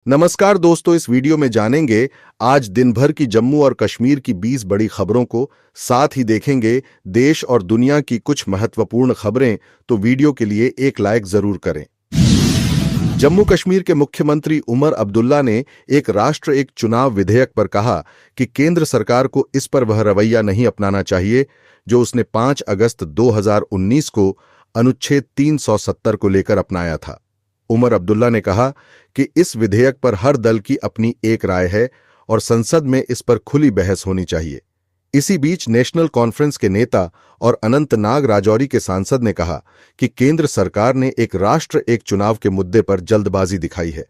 नमस्कार दोस्तों, इस वीडियो में जानेंगे आज दिन भर की जम्मू और कश्मीर की 20 बड़ी खबरों को। साथ ही देखेंगे देश और दुनिया की कुछ महत्वपूर्ण खबरें। तो वीडियो के लिए एक लाइक जरूर करें। जम्मू कश्मीर के मुख्यमंत्री उमर अब्दुल्ला ने एक राष्ट्र एक चुनाव विधेयक पर कहा कि केंद्र सरकार को इस पर वह रवैया नहीं अपनाना चाहिए जो उसने 5 अगस्त 2019 को अनुच्छेद 370 को लेकर अपनाया था। उमर अब्दुल्ला ने कहा कि इस विधेयक पर हर दल की अपनी एक राय है और संसद में इस पर खुली बहस होनी चाहिए। इसी बीच नेशनल कॉन्फ्रेंस के नेता और अनंतनाग राजौरी के सांसद ने कहा कि केंद्र सरकार ने एक राष्ट्र एक चुनाव के मुद्दे पर जल्दबाजी दिखाई है।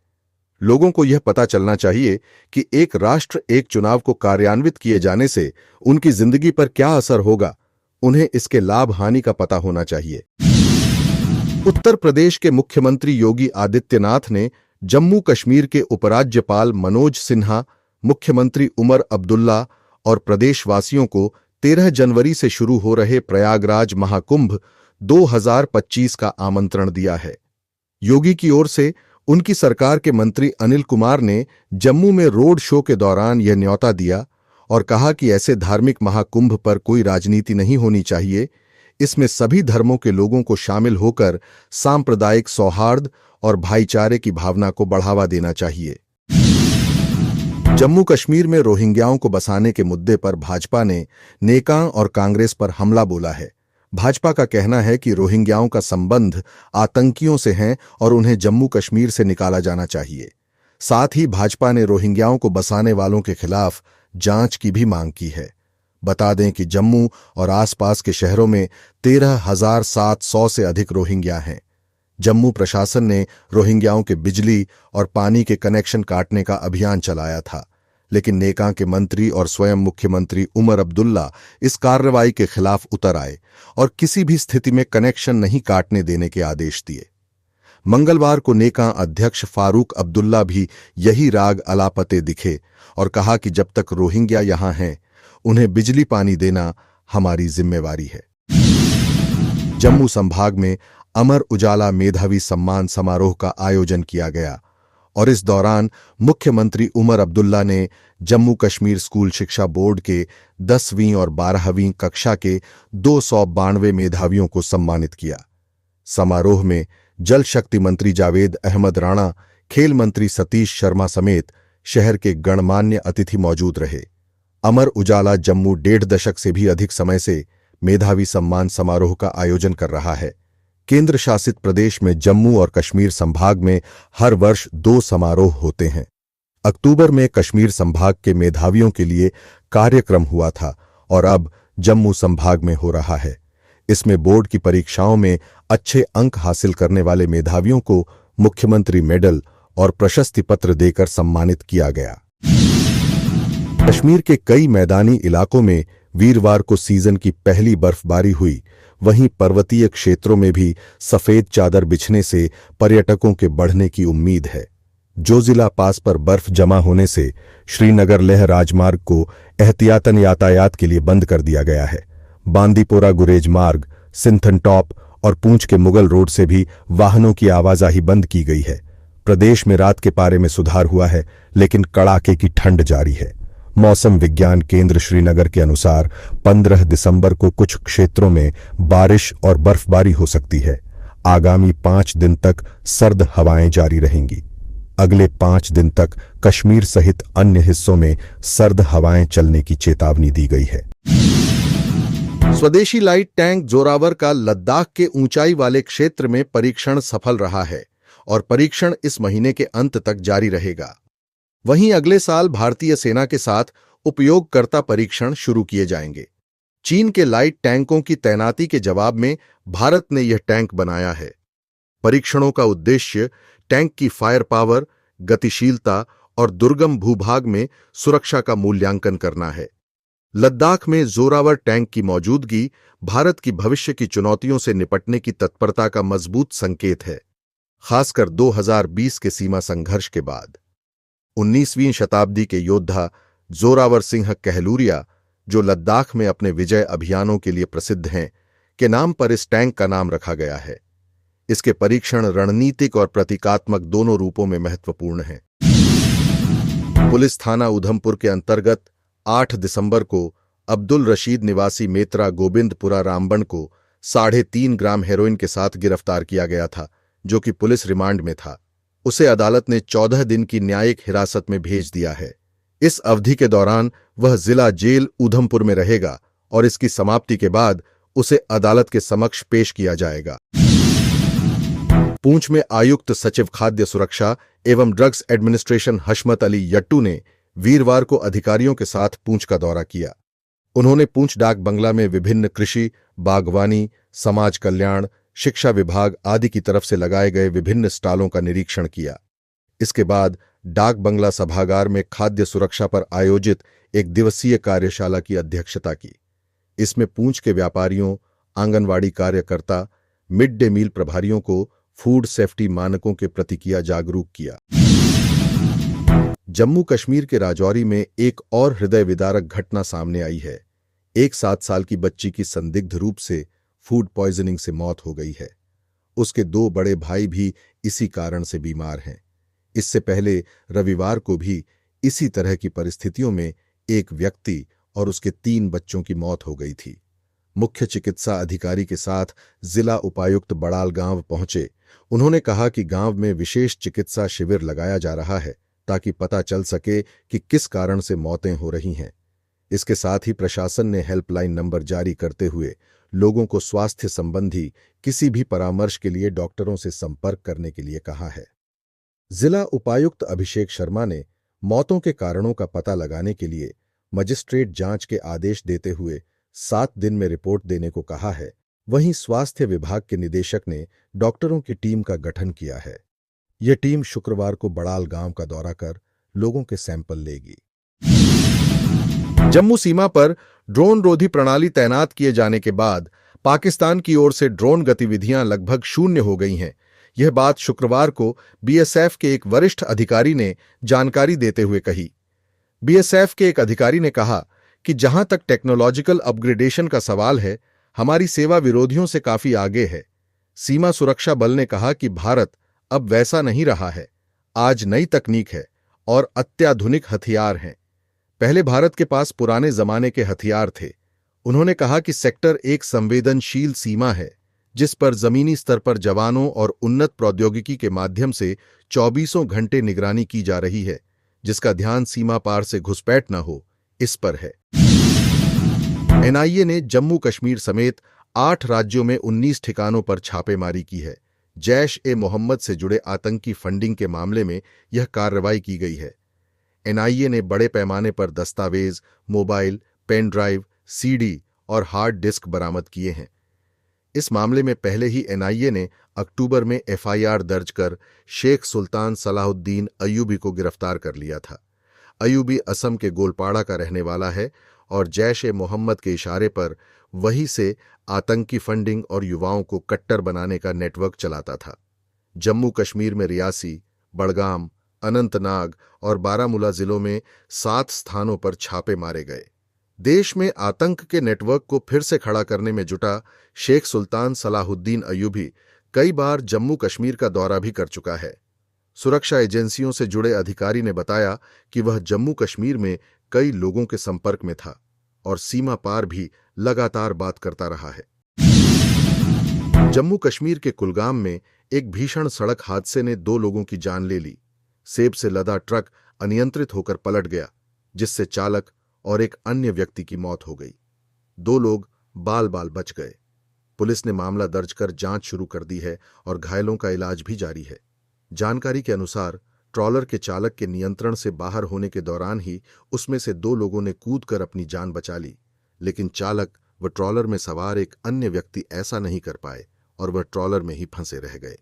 लोगों को यह पता चलना चाहिए कि एक राष्ट्र एक चुनाव को कार्यान्वित किए जाने से उनकी जिंदगी पर क्या असर होगा। उन्हें इसके लाभ हानि का पता होना चाहिए। उत्तर प्रदेश के मुख्यमंत्री योगी आदित्यनाथ ने जम्मू कश्मीर के उपराज्यपाल मनोज सिन्हा, मुख्यमंत्री उमर अब्दुल्ला और प्रदेशवासियों को 13 जनवरी से शुरू हो रहे प्रयागराज महाकुंभ 2025 का आमंत्रण दिया है। योगी की ओर से उनकी सरकार के मंत्री अनिल कुमार ने जम्मू में रोड शो के दौरान यह न्योता दिया और कहा कि ऐसे धार्मिक महाकुंभ पर कोई राजनीति नहीं होनी चाहिए। इसमें सभी धर्मों के लोगों को शामिल होकर सांप्रदायिक सौहार्द और भाईचारे की भावना को बढ़ावा देना चाहिए। जम्मू कश्मीर में रोहिंग्याओं को बसाने के मुद्दे पर भाजपा ने नेकां और कांग्रेस पर हमला बोला है। भाजपा का कहना है कि रोहिंग्याओं का संबंध आतंकियों से है और उन्हें जम्मू कश्मीर से निकाला जाना चाहिए। साथ ही भाजपा ने रोहिंग्याओं को बसाने वालों के खिलाफ जांच की भी मांग की है। बता दें कि जम्मू और आसपास के शहरों में 13,700 से अधिक रोहिंग्या हैं। जम्मू प्रशासन ने रोहिंग्याओं के बिजली और पानी के कनेक्शन काटने का अभियान चलाया था, लेकिन नेकां के मंत्री और स्वयं मुख्यमंत्री उमर अब्दुल्ला इस कार्रवाई के खिलाफ उतर आए और किसी भी स्थिति में कनेक्शन नहीं काटने देने के आदेश दिए। मंगलवार को नेकां अध्यक्ष फारूक अब्दुल्ला भी यही राग अलापते दिखे और कहा कि जब तक रोहिंग्या यहां हैं उन्हें बिजली पानी देना हमारी जिम्मेवारी है। जम्मू संभाग में अमर उजाला मेधावी सम्मान समारोह का आयोजन किया गया और इस दौरान मुख्यमंत्री उमर अब्दुल्ला ने जम्मू कश्मीर स्कूल शिक्षा बोर्ड के 10वीं और 12वीं कक्षा के 292 मेधावियों को सम्मानित किया। समारोह में जल शक्ति मंत्री जावेद अहमद राणा, खेल मंत्री सतीश शर्मा समेत शहर के गणमान्य अतिथि मौजूद रहे। अमर उजाला जम्मू 1.5 दशक से भी अधिक समय से मेधावी सम्मान समारोह का आयोजन कर रहा है। केंद्र शासित प्रदेश में जम्मू और कश्मीर संभाग में हर वर्ष 2 समारोह होते हैं। अक्टूबर में कश्मीर संभाग के मेधावियों के लिए कार्यक्रम हुआ था और अब जम्मू संभाग में हो रहा है। इसमें बोर्ड की परीक्षाओं में अच्छे अंक हासिल करने वाले मेधावियों को मुख्यमंत्री मेडल और प्रशस्ति पत्र देकर सम्मानित किया गया। कश्मीर के कई मैदानी इलाकों में वीरवार को सीजन की पहली बर्फबारी हुई। वहीं पर्वतीय क्षेत्रों में भी सफेद चादर बिछने से पर्यटकों के बढ़ने की उम्मीद है। जोजिला पास पर बर्फ जमा होने से श्रीनगर लेह राजमार्ग को एहतियातन यातायात के लिए बंद कर दिया गया है। बांदीपोरा गुरेज मार्ग, सिंथन टॉप और पूंछ के मुगल रोड से भी वाहनों की आवाजाही बंद की गई है। प्रदेश में रात के पारे में सुधार हुआ है, लेकिन कड़ाके की ठंड जारी है। मौसम विज्ञान केंद्र श्रीनगर के अनुसार 15 दिसंबर को कुछ क्षेत्रों में बारिश और बर्फबारी हो सकती है। आगामी 5 दिन तक सर्द हवाएं जारी रहेंगी। अगले 5 दिन तक कश्मीर सहित अन्य हिस्सों में सर्द हवाएं चलने की चेतावनी दी गई है। स्वदेशी लाइट टैंक जोरावर का लद्दाख के ऊंचाई वाले क्षेत्र में परीक्षण सफल रहा है और परीक्षण इस महीने के अंत तक जारी रहेगा। वहीं अगले साल भारतीय सेना के साथ उपयोगकर्ता परीक्षण शुरू किए जाएंगे। चीन के लाइट टैंकों की तैनाती के जवाब में भारत ने यह टैंक बनाया है। परीक्षणों का उद्देश्य टैंक की फायर पावर, गतिशीलता और दुर्गम भूभाग में सुरक्षा का मूल्यांकन करना है। लद्दाख में जोरावर टैंक की मौजूदगी भारत की भविष्य की चुनौतियों से निपटने की तत्परता का मजबूत संकेत है, खासकर 2020 के सीमा संघर्ष के बाद। 19वीं शताब्दी के योद्धा जोरावर सिंह कहलूरिया, जो लद्दाख में अपने विजय अभियानों के लिए प्रसिद्ध हैं, के नाम पर इस टैंक का नाम रखा गया है। इसके परीक्षण रणनीतिक और प्रतीकात्मक दोनों रूपों में महत्वपूर्ण हैं। पुलिस थाना उधमपुर के अंतर्गत 8 दिसंबर को अब्दुल रशीद निवासी मेत्रा गोविंदपुरा रामबन को 3.5 ग्राम हेरोइन के साथ गिरफ्तार किया गया था, जो कि पुलिस रिमांड में था। उसे अदालत ने 14 दिन की न्यायिक हिरासत में भेज दिया है। इस अवधि के दौरान वह जिला जेल उधमपुर में रहेगा और इसकी समाप्ति के बाद उसे अदालत के समक्ष पेश किया जाएगा। पूंछ में आयुक्त सचिव खाद्य सुरक्षा एवं ड्रग्स एडमिनिस्ट्रेशन हशमत अली यट्टू ने वीरवार को अधिकारियों के साथ पूंछ का दौरा किया। उन्होंने पूंछ डाक बंगला में विभिन्न कृषि, बागवानी, समाज कल्याण, शिक्षा विभाग आदि की तरफ से लगाए गए विभिन्न स्टॉलों का निरीक्षण किया। इसके बाद डाक बंगला सभागार में खाद्य सुरक्षा पर आयोजित एक दिवसीय कार्यशाला की अध्यक्षता की। इसमें पूंछ के व्यापारियों, आंगनवाड़ी कार्यकर्ता, मिड डे मील प्रभारियों को फूड सेफ्टी मानकों के प्रति किया जागरूक किया। जम्मू कश्मीर के राजौरी में एक और हृदय विदारक घटना सामने आई है। एक 7 साल की बच्ची की संदिग्ध रूप से फूड पॉइजनिंग से मौत हो गई है। उसके 2 बड़े भाई भी इसी कारण से बीमार हैं। इससे पहले रविवार को भी इसी तरह की परिस्थितियों में एक व्यक्ति और उसके 3 बच्चों की मौत हो गई थी। मुख्य चिकित्सा अधिकारी के साथ जिला उपायुक्त बड़ाल गांव पहुंचे। उन्होंने कहा कि गांव में विशेष चिकित्सा शिविर लगाया जा रहा है ताकि पता चल सके कि किस कारण से मौतें हो रही हैं। इसके साथ ही प्रशासन ने हेल्पलाइन नंबर जारी करते हुए लोगों को स्वास्थ्य संबंधी किसी भी परामर्श के लिए डॉक्टरों से संपर्क करने के लिए कहा है। जिला उपायुक्त अभिषेक शर्मा ने मौतों के कारणों का पता लगाने के लिए मजिस्ट्रेट जांच के आदेश देते हुए 7 दिन में रिपोर्ट देने को कहा है। वहीं स्वास्थ्य विभाग के निदेशक ने डॉक्टरों की टीम का गठन किया है। यह टीम शुक्रवार को बड़ाल गांव का दौरा कर लोगों के सैंपल लेगी। जम्मू सीमा पर ड्रोन रोधी प्रणाली तैनात किए जाने के बाद पाकिस्तान की ओर से ड्रोन गतिविधियां लगभग शून्य हो गई हैं। यह बात शुक्रवार को बीएसएफ के एक वरिष्ठ अधिकारी ने जानकारी देते हुए कही। बीएसएफ के एक अधिकारी ने कहा कि जहां तक टेक्नोलॉजिकल अपग्रेडेशन का सवाल है, हमारी सेवा विरोधियों से काफी आगे है। सीमा सुरक्षा बल ने कहा कि भारत अब वैसा नहीं रहा है। आज नई तकनीक है और अत्याधुनिक हथियार हैं। पहले भारत के पास पुराने जमाने के हथियार थे। उन्होंने कहा कि सेक्टर एक संवेदनशील सीमा है जिस पर जमीनी स्तर पर जवानों और उन्नत प्रौद्योगिकी के माध्यम से 24 घंटे निगरानी की जा रही है, जिसका ध्यान सीमा पार से घुसपैठ न हो, इस पर है। एनआईए ने जम्मू कश्मीर समेत 8 राज्यों में 19 ठिकानों पर छापेमारी की है। जैश-ए-मोहम्मद से जुड़े आतंकी फंडिंग के मामले में यह कार्रवाई की गई है। एनआईए ने बड़े पैमाने पर दस्तावेज, मोबाइल, पेन ड्राइव, सीडी और हार्ड डिस्क बरामद किए हैं। इस मामले में पहले ही एनआईए ने अक्टूबर में एफआईआर दर्ज कर शेख सुल्तान सलाहुद्दीन अयूबी को गिरफ्तार कर लिया था। अयूबी असम के गोलपाड़ा का रहने वाला है और जैश-ए-मोहम्मद के इशारे पर वहीं से आतंकी फंडिंग और युवाओं को कट्टर बनाने का नेटवर्क चलाता था। जम्मू कश्मीर में रियासी, बड़गाम, अनंतनाग और बारामूला जिलों में 7 स्थानों पर छापे मारे गए। देश में आतंक के नेटवर्क को फिर से खड़ा करने में जुटा शेख सुल्तान सलाहुद्दीन अयूबी कई बार जम्मू कश्मीर का दौरा भी कर चुका है। सुरक्षा एजेंसियों से जुड़े अधिकारी ने बताया कि वह जम्मू कश्मीर में कई लोगों के संपर्क में था और सीमा पार भी लगातार बात करता रहा है। जम्मू कश्मीर के कुलगाम में एक भीषण सड़क हादसे ने 2 लोगों की जान ले ली। सेब से लदा ट्रक अनियंत्रित होकर पलट गया, जिससे चालक और एक अन्य व्यक्ति की मौत हो गई। 2 लोग बाल बाल बच गए। पुलिस ने मामला दर्ज कर जांच शुरू कर दी है और घायलों का इलाज भी जारी है। जानकारी के अनुसार ट्रॉलर के चालक के नियंत्रण से बाहर होने के दौरान ही उसमें से 2 लोगों ने कूदकर अपनी जान बचा ली, लेकिन चालक व ट्रॉलर में सवार एक अन्य व्यक्ति ऐसा नहीं कर पाए और वह ट्रॉलर में ही फंसे रह गए।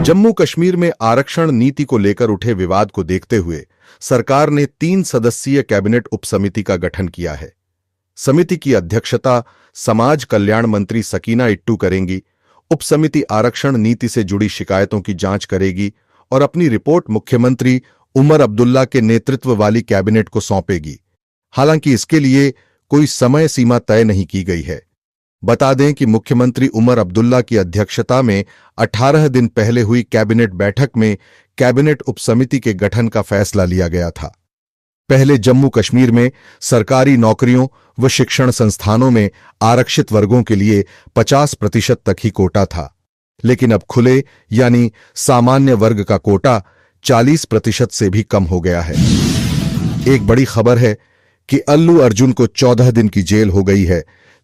जम्मू कश्मीर में आरक्षण नीति को लेकर उठे विवाद को देखते हुए सरकार ने 3 सदस्यीय कैबिनेट उपसमिति का गठन किया है। समिति की अध्यक्षता समाज कल्याण मंत्री सकीना इट्टू करेंगी। उपसमिति आरक्षण नीति से जुड़ी शिकायतों की जांच करेगी और अपनी रिपोर्ट मुख्यमंत्री उमर अब्दुल्ला के नेतृत्व वाली कैबिनेट को सौंपेगी। हालांकि इसके लिए कोई समय सीमा तय नहीं की गई है। बता दें कि मुख्यमंत्री उमर अब्दुल्ला की अध्यक्षता में 18 दिन पहले हुई कैबिनेट बैठक में कैबिनेट उपसमिति के गठन का फैसला लिया गया था। पहले जम्मू कश्मीर में सरकारी नौकरियों व शिक्षण संस्थानों में आरक्षित वर्गों के लिए 50% तक ही कोटा था, लेकिन अब खुले यानी सामान्य वर्ग का कोटा 40% से भी कम हो गया है। एक बड़ी खबर है कि अल्लू अर्जुन को 14 दिन की जेल हो गई है।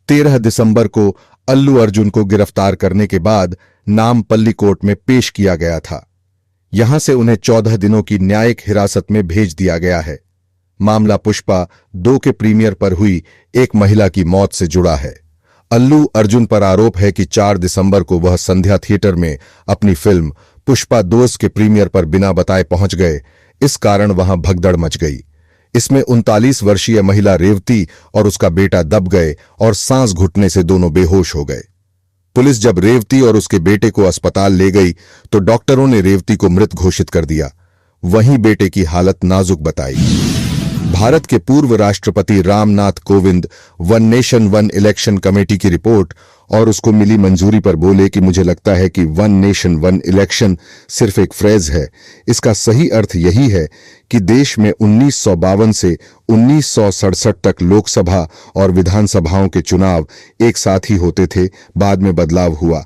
13 दिसंबर को अल्लू अर्जुन को गिरफ्तार करने के बाद नामपल्ली कोर्ट में पेश किया गया था। यहां से उन्हें 14 दिनों की न्यायिक हिरासत में भेज दिया गया है। मामला पुष्पा 2 के प्रीमियर पर हुई एक महिला की मौत से जुड़ा है। अल्लू अर्जुन पर आरोप है कि 4 दिसंबर को वह संध्या थिएटर में अपनी फिल्म पुष्पा 2 के प्रीमियर पर बिना बताए पहुंच गए। इस कारण वहां भगदड़ मच गई। इसमें 39 वर्षीय महिला रेवती और उसका बेटा दब गए और सांस घुटने से दोनों बेहोश हो गए। पुलिस जब रेवती और उसके बेटे को अस्पताल ले गई तो डॉक्टरों ने रेवती को मृत घोषित कर दिया। वहीं बेटे की हालत नाजुक बताई। भारत के पूर्व राष्ट्रपति Ramnath Kovind one nation one election committee की रिपोर्ट और उसको मिली मंजूरी पर बोले कि मुझे लगता है कि वन नेशन वन इलेक्शन सिर्फ एक फ्रेज है। इसका सही अर्थ यही है कि देश में 1952 से 1967 तक लोकसभा और विधानसभाओं के चुनाव एक साथ ही होते थे, बाद में बदलाव हुआ।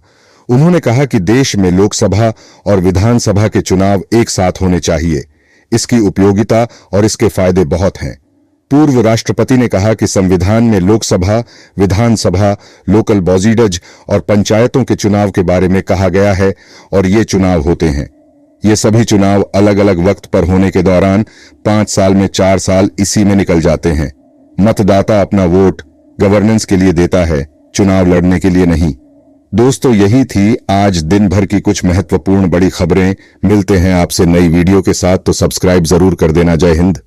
उन्होंने कहा कि देश में लोकसभा और विधानसभा के चुनाव एक साथ होने चाहिए। इसकी उपयोगिता और इसके फायदे बहुत हैं। पूर्व राष्ट्रपति ने कहा कि संविधान में लोकसभा, विधानसभा, लोकल बॉडीज और पंचायतों के चुनाव के बारे में कहा गया है और ये चुनाव होते हैं। ये सभी चुनाव अलग अलग वक्त पर होने के दौरान 5 साल में 4 साल इसी में निकल जाते हैं। मतदाता अपना वोट गवर्नेंस के लिए देता है, चुनाव लड़ने के लिए नहीं। दोस्तों, यही थी आज दिन भर की कुछ महत्वपूर्ण बड़ी खबरें। मिलते हैं आपसे नई वीडियो के साथ, तो सब्सक्राइब जरूर कर देना। जय हिंद।